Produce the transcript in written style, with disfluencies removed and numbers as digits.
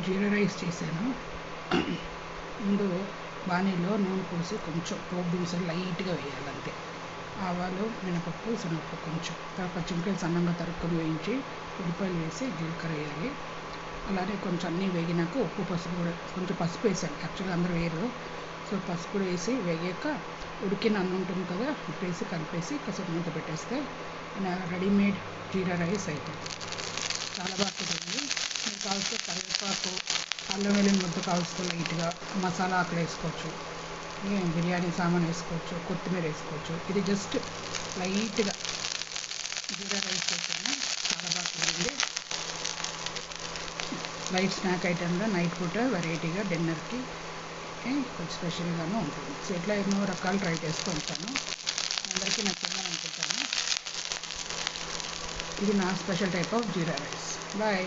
జీరా rice చేశాను. ముందు బాణీలో నూనె పోసి కొంచెం పోపు దినుసులు లైట్గా వేయాలి అంతే. ఆవాలు, మినపప్పు, శనగపప్పు కొంచెం, పచ్చిమిరపకాయలు సన్నంగా తరుక్కొని వేయించి ఉల్లిపాయలు వేసి జీలకర్ర వేయాలి. అలానే కొంచెం అన్నీ వేగినాక ఉప్పు, పసుపు కూడా కొంచెం పసుపు వేసాను. యాక్చువల్గా అందరూ వేయరు. సో పసుపు కూడా వేసి వేగాక ఉడికిన అన్నం ఉంటుంది కదా, ఉప్పేసి కలిపేసి కాసేపు మూత పెట్టేస్తే రెడీమేడ్ జీరా రైస్ అయిపోయింది. చాలా బాగా కుదిరింది. మీరు కావాల్సిన కరివేపాకు, అల్లం వెల్లుల్లి ముద్ద కావాల్సిన లైట్గా మసాలా ఆకులు వేసుకోవచ్చు, బిర్యానీ సామాన్ వేసుకోవచ్చు, కొత్తిమీర వేసుకోవచ్చు. ఇది జస్ట్ లైట్గా జీరా రైస్ చేసాను. చాలా బాగా కుదిరింది. లైట్ స్నాక్ ఐటెంగా నైట్ పూట వెరైటీగా డిన్నర్కి కొంచెం స్పెషల్గానే ఉంటుంది. సో ఇట్లా ఎన్నో రకాలు ట్రై చేస్తూ ఉంటాను. అందరికీ నచ్చిందని అనుకుంటాను. ఇది నా special type of jeera rice. Bye.